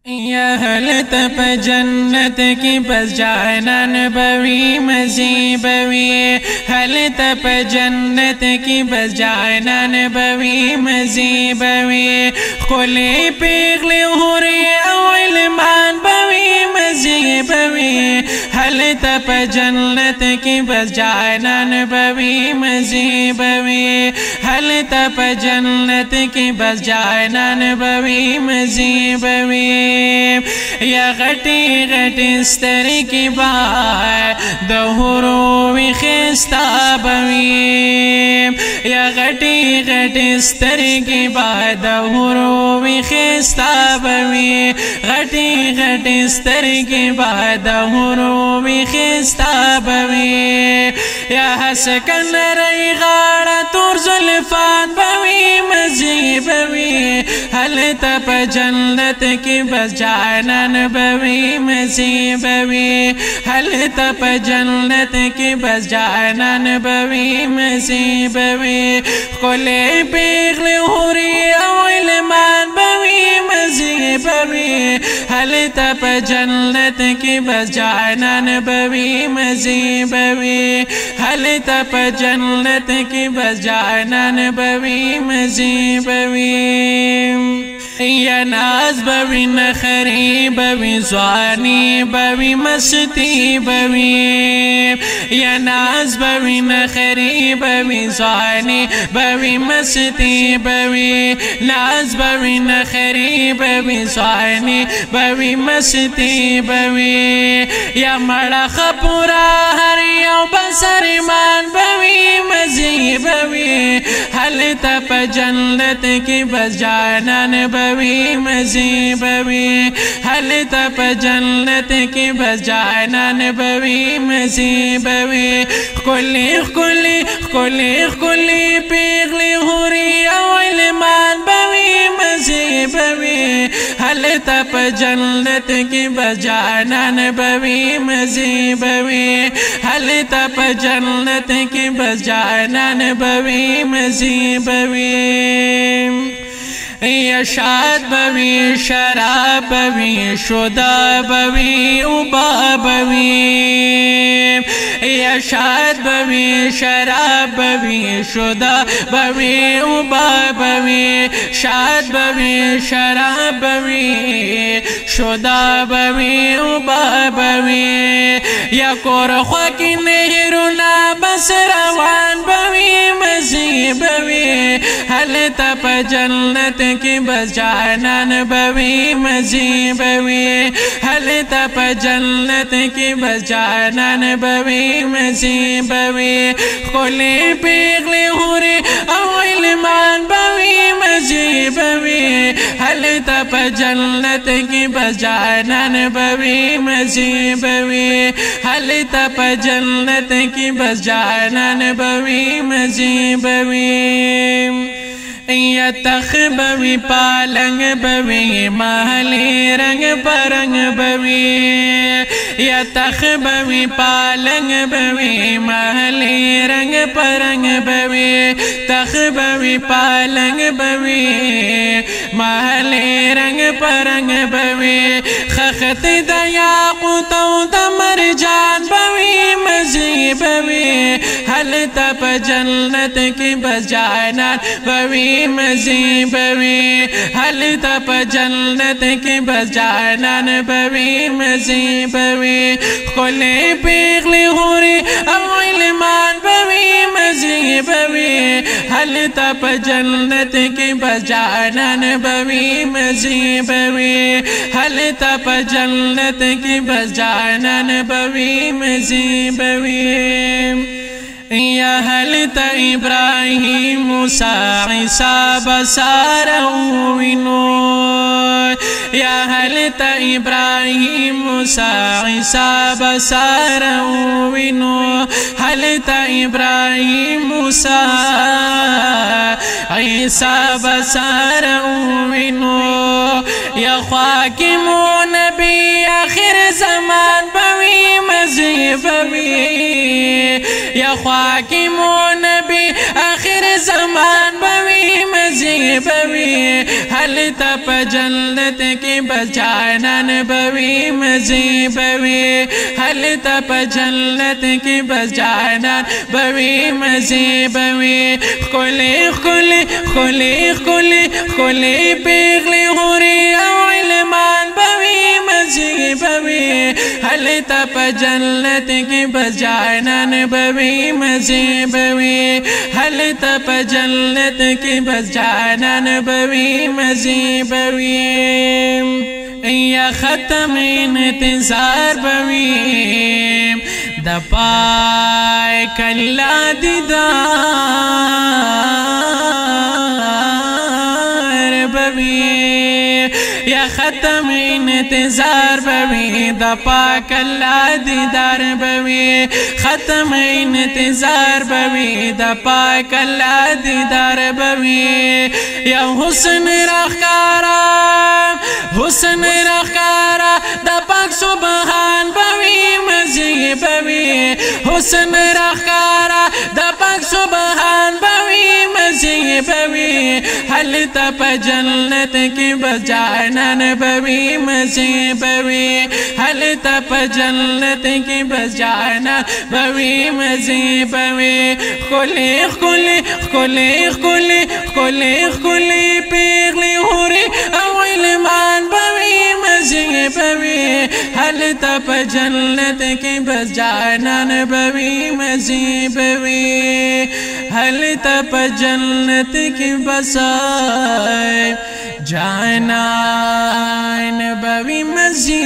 या हलत प जन्नत की बस जानन बवी मज़ी बवी हलत प जन्नत की बस जानन बवी मज़ी बवी खुले पिघले हो रही अवल मान बवी मज़ी बवी हलत प जन्नत की बस जानन बवी मज़ी बवी हलत प जन्नत की बस जानन बवी मज़ी बवी या गटी गटी स्तर की बात दहुरो विखिस्ता बवी या गटी गटी स्तर की बात दहुरो विखिस्ता बवी गटी गटी स्तर की बात दहुरो विखिस्ता बवी या हसकन रही गाड़ा तुर जुल्फान बवी मज़ी बवी हलत प जन्नत की बस जानन बवी मज़ी बवी हलत प जन्नत की बस जानन बवी मज़ी बवी खुले पिघले हो रही अवल मान बवी मज़ी बवी हलत प जन्नत की बस जानन बवी मज़ी बवी हलत प जन्नत की बस जानन बवी मज़ी बवी या नाज बवी नखरी बवी ज़वानी बवी मस्ती बवी या नाज बवी नखरी बवी ज़वानी बवी मस्ती बवी नाज बवी नखरी बवी ज़वानी बवी मस्ती बवी या मड़ा खपुरा हरिया बसर मान बवी मज़ी बवी हलत प जन्नत की बस जानन बवी मज़ी बवी हलत प जन्नत की बस जानन बवी मज़ी बवी खुली खुली खुली खुली पिघली हो रही अवल मान बवी मज़ी बवी हलत प जन्नत की बस जानन बवी मज़ी बवी हलत प जन्नत की बस जानन बवी मज़ी बवी या शाद बवी शराब बवी शुदा बवी उबा बवी या शाद बवी शराब बवी शुदा बवी उबा बवी शाद बवी शराब बवी शुदा बवी उबा बवी या कोरख्वा की नहरुना बस रवान बवी मज़ी बवी हलत प जन्नत की बस जानन बवी मज़ी बवी हलत प जन्नत की बस जानन बवी मज़ी बवी खुले पिघले हो रही अवल मान बवी मज़ी बवी हलत प जन्नत की बस जानन बवी मज़ी बवी हलत प जन्नत की बस जानन बवी मज़ी बवी या तख बवी पालंग बवी महले रंग परंग बवी या तख बवी पालंग बवी महले रंग परंग बवी तख बवी पालंग बवी महले रंग परंग बवी खखत दया कुतो दमर जान बवी मज़ी बवी हलत प जन्नत की बस जानन बवी मज़ी बवी हलत प जन्नत की बस जानन बवी मज़ी बवी खुले पिघले हो रही अवल मान बवी मज़ी बवी हलत प जन्नत की बस जानन बवी मज़ी बवी हलत प जन्नत की बस जानन बवी मज़ी बवी या हलत इब्राहीम मूसा ईसा बसारविनो या हलत इब्राहीम मूसा ईसा बसारविनो हलत इब्राहीम मूसा ईसा बसारविनो या ख्वाकिम नबी आखिर ज़मान बवी मज़ी बवी या ख्वाकिम नबी आखिर ज़मान बवी بوی مزی بوی هلتا پا جنت کی بس جانان بوی مزی بوی هلتا پا جنت کی بس جانان بوی مزی بوی خلی خلی خلی خلی خلی پیغلی غوری او علمان بوی مزی بوی هلتا پا جنت کی بس جانان بوی مزی بوی هلتا پا جنت کی بس جانان بوی مزی بوی یا ختم انتظار بوی د پای کلا دیدار بوی یا ختم انتظار بوی د پاک اللہ دیدار بوی ختم انتظار بوی د پاک اللہ دیدار بوی یا حسن رخکارا حسن رخکارا د پاک سبحان بوی مزی بوی حسن رخکارا د پاک سبحان بوی مزی بوی هلتا پا جنت کی بس جانان بوی مزی بوی هلتا پا جنت کی بس جانان بوی مزی بوی خلی خلی خلی خلی خلی خلی پیغلی غوری او علمان بوی مزی بوی هلتا پا جنت کی بس جانان بوی مزی بوی هلتا پا جنت کی بس جانان بوی مزی